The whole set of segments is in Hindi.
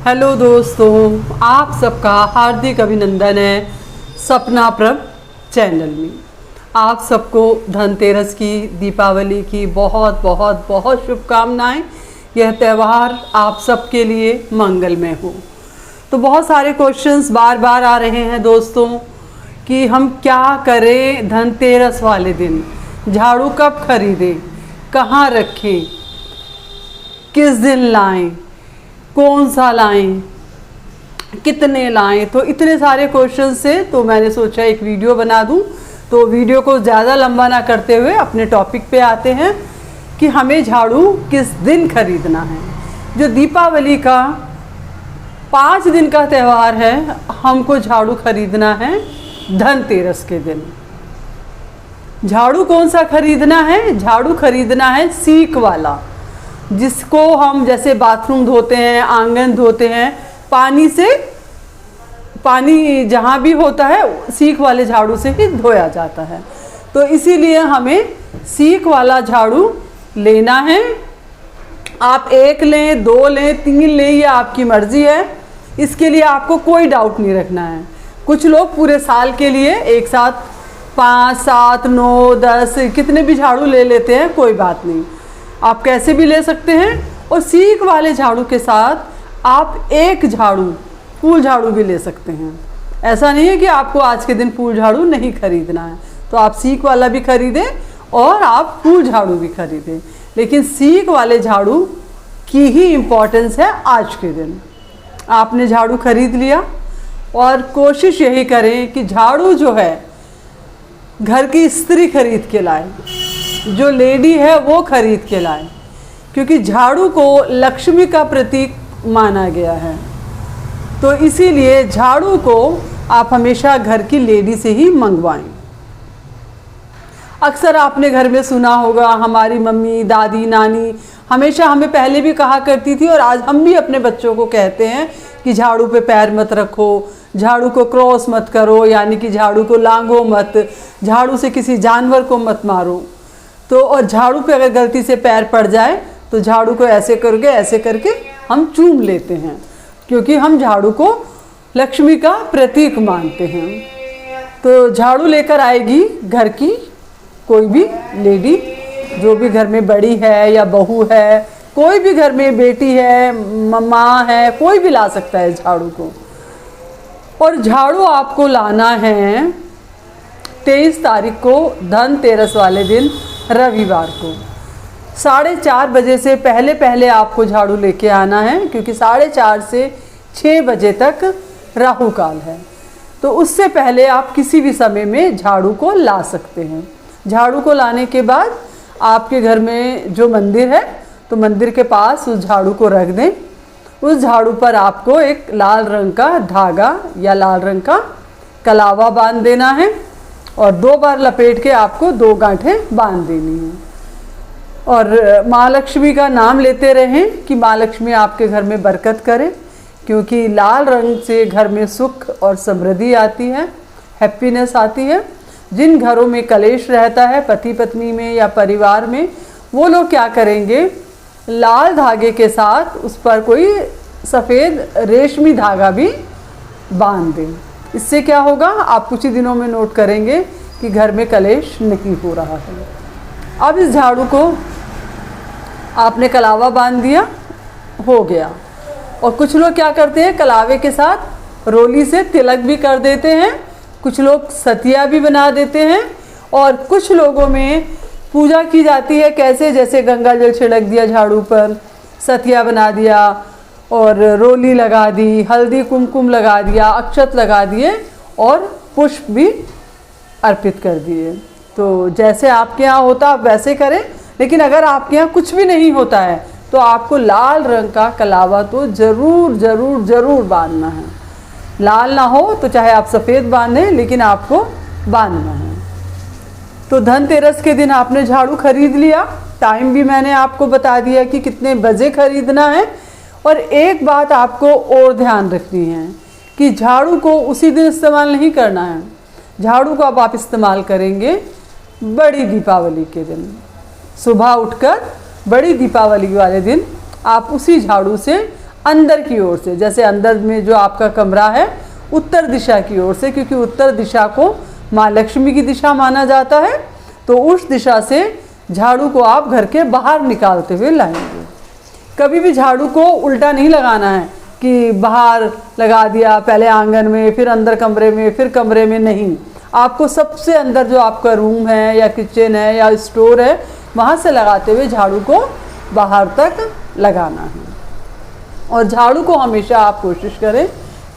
हेलो दोस्तों, आप सबका हार्दिक अभिनंदन है सपना प्रभ चैनल में। आप सबको धनतेरस की, दीपावली की बहुत बहुत बहुत शुभकामनाएं। यह त्यौहार आप सबके लिए मंगलमय हो। तो बहुत सारे क्वेश्चंस बार बार आ रहे हैं दोस्तों कि हम क्या करें धनतेरस वाले दिन, झाड़ू कब खरीदें, कहाँ रखें, किस दिन लाएं, कौन सा लाएं, कितने लाएं। तो इतने सारे क्वेश्चन से तो मैंने सोचा एक वीडियो बना दूं। तो वीडियो को ज़्यादा लंबा ना करते हुए अपने टॉपिक पे आते हैं कि हमें झाड़ू किस दिन खरीदना है। जो दीपावली का 5 दिन का त्यौहार है, हमको झाड़ू खरीदना है धनतेरस के दिन। झाड़ू कौन सा खरीदना है? झाड़ू खरीदना है सीक वाला, जिसको हम जैसे बाथरूम धोते हैं, आंगन धोते हैं, पानी से, पानी जहाँ भी होता है सीक वाले झाड़ू से ही धोया जाता है। तो इसीलिए हमें सीक वाला झाड़ू लेना है। आप 1 लें, 2 लें, 3 लें, ये आपकी मर्ज़ी है। इसके लिए आपको कोई डाउट नहीं रखना है। कुछ लोग पूरे साल के लिए एक साथ 5, 7, 9, 10 कितने भी झाड़ू ले लेते हैं, कोई बात नहीं, आप कैसे भी ले सकते हैं। और सीक वाले झाड़ू के साथ आप एक झाड़ू, फूल झाड़ू भी ले सकते हैं। ऐसा नहीं है कि आपको आज के दिन फूल झाड़ू नहीं खरीदना है, तो आप सीक वाला भी खरीदें और आप फूल झाड़ू भी खरीदें। लेकिन सीक वाले झाड़ू की ही इम्पोर्टेंस है आज के दिन। आपने झाड़ू खरीद लिया और कोशिश यही करें कि झाड़ू जो है घर की स्त्री खरीद के लाए, जो लेडी है वो खरीद के लाए, क्योंकि झाड़ू को लक्ष्मी का प्रतीक माना गया है। तो इसीलिए झाड़ू को आप हमेशा घर की लेडी से ही मंगवाएं। अक्सर आपने घर में सुना होगा, हमारी मम्मी, दादी, नानी हमेशा हमें पहले भी कहा करती थी और आज हम भी अपने बच्चों को कहते हैं कि झाड़ू पे पैर मत रखो, झाड़ू को क्रॉस मत करो, यानी कि झाड़ू को लांघो मत, झाड़ू से किसी जानवर को मत मारो। तो और झाड़ू पे अगर गलती से पैर पड़ जाए तो झाड़ू को ऐसे करके हम चूम लेते हैं, क्योंकि हम झाड़ू को लक्ष्मी का प्रतीक मानते हैं। तो झाड़ू लेकर आएगी घर की कोई भी लेडी, जो भी घर में बड़ी है या बहू है, कोई भी घर में बेटी है, माँ है, कोई भी ला सकता है झाड़ू को। और झाड़ू आपको लाना है 23 तारीख को धनतेरस वाले दिन, रविवार को 4:30 बजे से पहले पहले आपको झाड़ू लेके आना है, क्योंकि 4:30 से 6 बजे तक राहु काल है। तो उससे पहले आप किसी भी समय में झाड़ू को ला सकते हैं। झाड़ू को लाने के बाद आपके घर में जो मंदिर है, तो मंदिर के पास उस झाड़ू को रख दें। उस झाड़ू पर आपको एक लाल रंग का धागा या लाल रंग का कलावा बांध देना है और 2 बार लपेट के आपको 2 गांठें बांध देनी है। और माँ लक्ष्मी का नाम लेते रहें कि माँ लक्ष्मी आपके घर में बरकत करे, क्योंकि लाल रंग से घर में सुख और समृद्धि आती है, हैप्पीनेस आती है। जिन घरों में कलेश रहता है, पति पत्नी में या परिवार में, वो लोग क्या करेंगे, लाल धागे के साथ उस पर कोई सफ़ेद रेशमी धागा भी बांध दें। इससे क्या होगा, आप कुछ ही दिनों में नोट करेंगे कि घर में कलेश नहीं हो रहा है। अब इस झाड़ू को आपने कलावा बांध दिया, हो गया। और कुछ लोग क्या करते हैं, कलावे के साथ रोली से तिलक भी कर देते हैं, कुछ लोग सतिया भी बना देते हैं। और कुछ लोगों में पूजा की जाती है कैसे, जैसे गंगा जल छिड़क दिया झाड़ू पर, सतिया बना दिया और रोली लगा दी, हल्दी कुमकुम लगा दिया, अक्षत लगा दिए और पुष्प भी अर्पित कर दिए। तो जैसे आपके यहाँ होता आप वैसे करें। लेकिन अगर आपके यहाँ कुछ भी नहीं होता है तो आपको लाल रंग का कलावा तो ज़रूर ज़रूर ज़रूर बांधना है। लाल ना हो तो चाहे आप सफ़ेद बांधें, लेकिन आपको बांधना है। तो धनतेरस के दिन आपने झाड़ू खरीद लिया, टाइम भी मैंने आपको बता दिया कि कितने बजे खरीदना है। और एक बात आपको और ध्यान रखनी है कि झाड़ू को उसी दिन इस्तेमाल नहीं करना है। झाड़ू को अब आप इस्तेमाल करेंगे बड़ी दीपावली के दिन। सुबह उठकर बड़ी दीपावली वाले दिन आप उसी झाड़ू से अंदर की ओर से, जैसे अंदर में जो आपका कमरा है उत्तर दिशा की ओर से, क्योंकि उत्तर दिशा को माँ लक्ष्मी की दिशा माना जाता है, तो उस दिशा से झाड़ू को आप घर के बाहर निकालते हुए लाएंगे। कभी भी झाड़ू को उल्टा नहीं लगाना है कि बाहर लगा दिया, पहले आंगन में, फिर अंदर कमरे में, फिर कमरे में, नहीं। आपको सबसे अंदर जो आपका रूम है या किचन है या स्टोर है, वहाँ से लगाते हुए झाड़ू को बाहर तक लगाना है। और झाड़ू को हमेशा आप कोशिश करें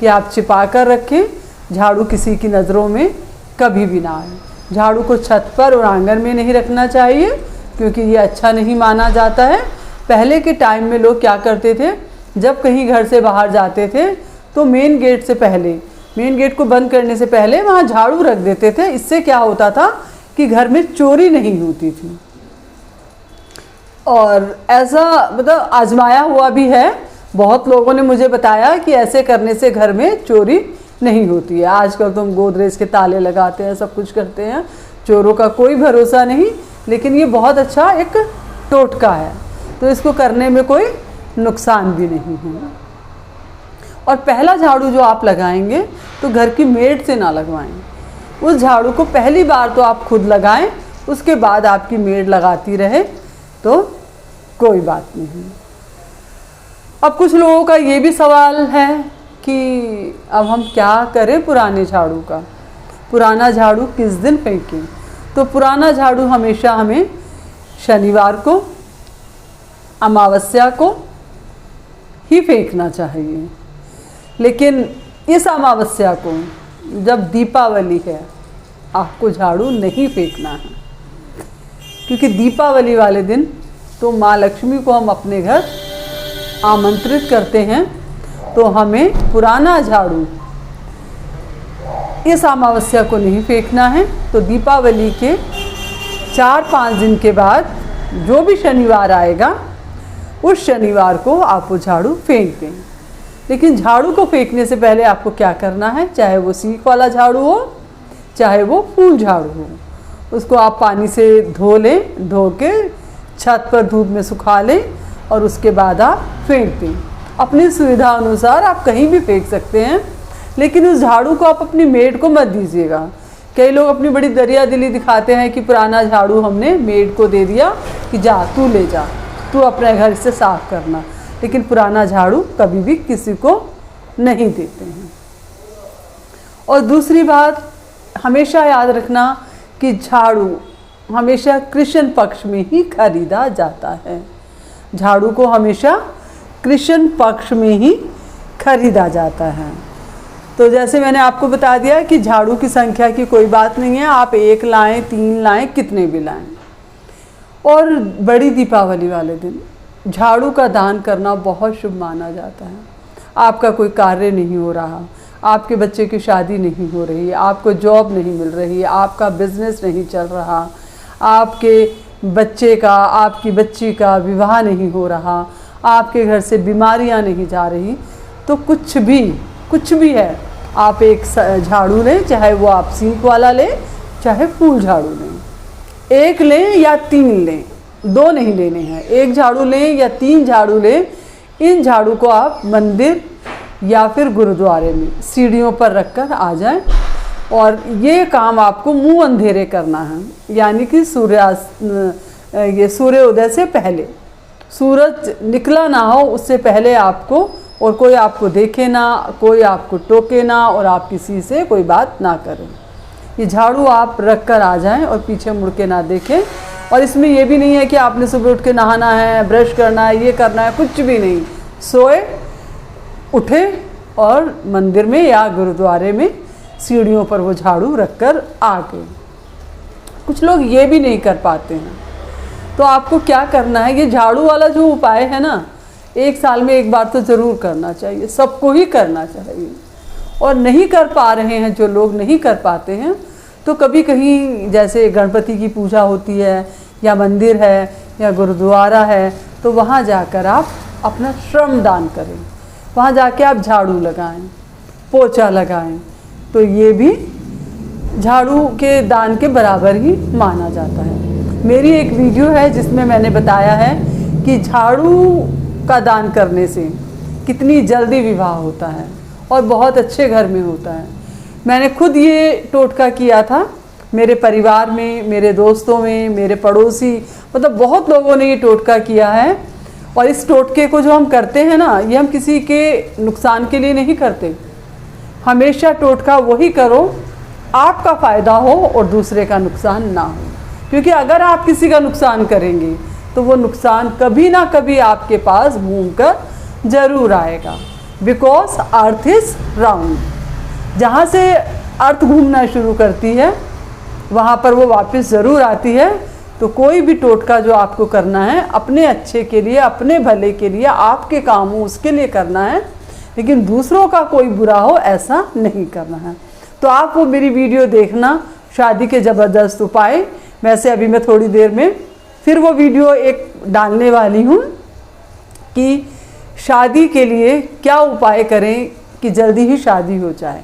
कि आप छिपा कर रखें, झाड़ू किसी की नज़रों में कभी भी ना आए। झाड़ू को छत पर और आंगन में नहीं रखना चाहिए, क्योंकि ये अच्छा नहीं माना जाता है। पहले के टाइम में लोग क्या करते थे, जब कहीं घर से बाहर जाते थे तो मेन गेट से पहले, मेन गेट को बंद करने से पहले वहाँ झाड़ू रख देते थे। इससे क्या होता था कि घर में चोरी नहीं होती थी। और ऐसा मतलब आजमाया हुआ भी है, बहुत लोगों ने मुझे बताया कि ऐसे करने से घर में चोरी नहीं होती है। आजकल तो हम गोदरेज के ताले लगाते हैं, सब कुछ करते हैं, चोरों का कोई भरोसा नहीं, लेकिन ये बहुत अच्छा एक टोटका है, तो इसको करने में कोई नुकसान भी नहीं है। और पहला झाड़ू जो आप लगाएंगे तो घर की मेड से ना लगवाएं। उस झाड़ू को पहली बार तो आप खुद लगाएं, उसके बाद आपकी मेड लगाती रहे तो कोई बात नहीं। अब कुछ लोगों का ये भी सवाल है कि अब हम क्या करें पुराने झाड़ू का, पुराना झाड़ू किस दिन फेंकें। तो पुराना झाड़ू हमेशा हमें शनिवार को, अमावस्या को ही फेंकना चाहिए। लेकिन इस अमावस्या को, जब दीपावली है, आपको झाड़ू नहीं फेंकना है, क्योंकि दीपावली वाले दिन तो माँ लक्ष्मी को हम अपने घर आमंत्रित करते हैं, तो हमें पुराना झाड़ू इस अमावस्या को नहीं फेंकना है। तो दीपावली के 4-5 दिन के बाद जो भी शनिवार आएगा, उस शनिवार को आप वो झाड़ू फेंक दें। लेकिन झाड़ू को फेंकने से पहले आपको क्या करना है, चाहे वो सीख वाला झाड़ू हो, चाहे वो फूल झाड़ू हो, उसको आप पानी से धो लें, धो के छत पर धूप में सुखा लें और उसके बाद आप फेंक दें। अपनी सुविधा अनुसार आप कहीं भी फेंक सकते हैं, लेकिन उस झाड़ू को आप अपनी मेड को मत दीजिएगा। कई लोग अपनी बड़ी दरिया दिली दिखाते हैं कि पुराना झाड़ू हमने मेड को दे दिया कि जा तू ले जा, तू अपने घर से साफ करना, लेकिन पुराना झाड़ू कभी भी किसी को नहीं देते हैं। और दूसरी बात, हमेशा याद रखना कि झाड़ू हमेशा कृष्ण पक्ष में ही खरीदा जाता है। झाड़ू को हमेशा कृष्ण पक्ष में ही खरीदा जाता है। तो जैसे मैंने आपको बता दिया कि झाड़ू की संख्या की कोई बात नहीं है, आप 1 लाएं, 3 लाएं, कितने भी लाएं। और बड़ी दीपावली वाले दिन झाड़ू का दान करना बहुत शुभ माना जाता है। आपका कोई कार्य नहीं हो रहा, आपके बच्चे की शादी नहीं हो रही, आपको जॉब नहीं मिल रही, आपका बिजनेस नहीं चल रहा, आपके बच्चे का, आपकी बच्ची का विवाह नहीं हो रहा, आपके घर से बीमारियां नहीं जा रही, तो कुछ भी है, आप एक झाड़ू लें, चाहे वो आप सीख वाला लें, चाहे फूल झाड़ू लें। 1 लें या 3 लें, 2 नहीं लेने हैं। 1 झाड़ू लें या 3 झाड़ू लें। इन झाड़ू को आप मंदिर या फिर गुरुद्वारे में सीढ़ियों पर रखकर आ जाएं, और ये काम आपको मुंह अंधेरे करना है, यानी कि सूर्योदय से पहले, सूरज निकला ना हो उससे पहले आपको, और कोई आपको देखे ना, कोई आपको टोके ना, और आप किसी से कोई बात ना करें। ये झाड़ू आप रख कर आ जाएं और पीछे मुड़ के ना देखें। और इसमें ये भी नहीं है कि आपने सुबह उठ के नहाना है, ब्रश करना है, ये करना है, कुछ भी नहीं। सोए उठे और मंदिर में या गुरुद्वारे में सीढ़ियों पर वो झाड़ू रखकर आ गए। कुछ लोग ये भी नहीं कर पाते हैं, तो आपको क्या करना है, ये झाड़ू वाला जो उपाय है ना, 1 साल में 1 बार तो ज़रूर करना चाहिए, सबको ही करना चाहिए। और नहीं कर पा रहे हैं जो लोग नहीं कर पाते हैं, तो कभी कहीं जैसे गणपति की पूजा होती है या मंदिर है या गुरुद्वारा है, तो वहाँ जाकर आप अपना श्रम दान करें, वहाँ जाके आप झाड़ू लगाएं, पोछा लगाएं, तो ये भी झाड़ू के दान के बराबर ही माना जाता है। मेरी एक वीडियो है जिसमें मैंने बताया है कि झाड़ू का दान करने से कितनी जल्दी विवाह होता है और बहुत अच्छे घर में होता है। मैंने खुद ये टोटका किया था, मेरे परिवार में, मेरे दोस्तों में, मेरे पड़ोसी, मतलब बहुत लोगों ने ये टोटका किया है। और इस टोटके को जो हम करते हैं ना, ये हम किसी के नुकसान के लिए नहीं करते। हमेशा टोटका वही करो आपका फ़ायदा हो और दूसरे का नुकसान ना हो, क्योंकि अगर आप किसी का नुकसान करेंगे तो वो नुकसान कभी ना कभी आपके पास घूम कर ज़रूर आएगा। बिकॉज अर्थ इज़ राउंड, जहाँ से अर्थ घूमना शुरू करती है वहाँ पर वो वापस ज़रूर आती है। तो कोई भी टोटका जो आपको करना है अपने अच्छे के लिए, अपने भले के लिए, आपके काम हो उसके लिए करना है, लेकिन दूसरों का कोई बुरा हो ऐसा नहीं करना है। तो आप वो मेरी वीडियो देखना, शादी के ज़बरदस्त उपाय। वैसे अभी मैं थोड़ी देर में फिर वो वीडियो एक डालने वाली हूँ कि शादी के लिए क्या उपाय करें कि जल्दी ही शादी हो जाए।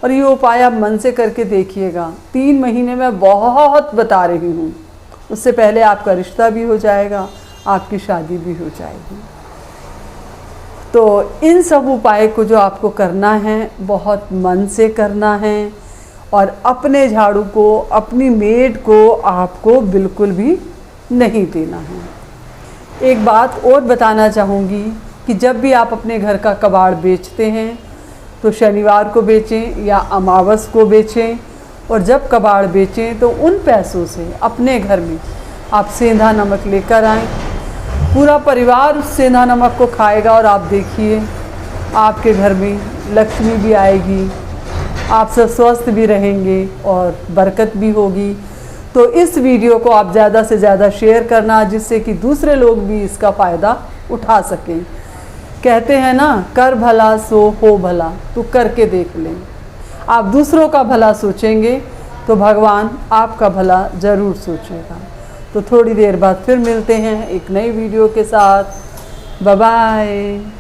और ये उपाय आप मन से करके देखिएगा, 3 महीने में बहुत बता रही हूँ, उससे पहले आपका रिश्ता भी हो जाएगा, आपकी शादी भी हो जाएगी। तो इन सब उपाय को जो आपको करना है बहुत मन से करना है, और अपने झाड़ू को, अपनी मेड को आपको बिल्कुल भी नहीं देना है। एक बात और बताना चाहूँगी कि जब भी आप अपने घर का कबाड़ बेचते हैं तो शनिवार को बेचें या अमावस को बेचें, और जब कबाड़ बेचें तो उन पैसों से अपने घर में आप सेंधा नमक लेकर आएँ। पूरा परिवार उस सेंधा नमक को खाएगा और आप देखिए आपके घर में लक्ष्मी भी आएगी, आप सब स्वस्थ भी रहेंगे और बरकत भी होगी। तो इस वीडियो को आप ज़्यादा से ज़्यादा शेयर करना, जिससे कि दूसरे लोग भी इसका फ़ायदा उठा सकें। कहते हैं ना, कर भला सो हो भला, तो करके देख लें। आप दूसरों का भला सोचेंगे तो भगवान आपका भला ज़रूर सोचेगा। तो थोड़ी देर बाद फिर मिलते हैं एक नई वीडियो के साथ। Bye bye.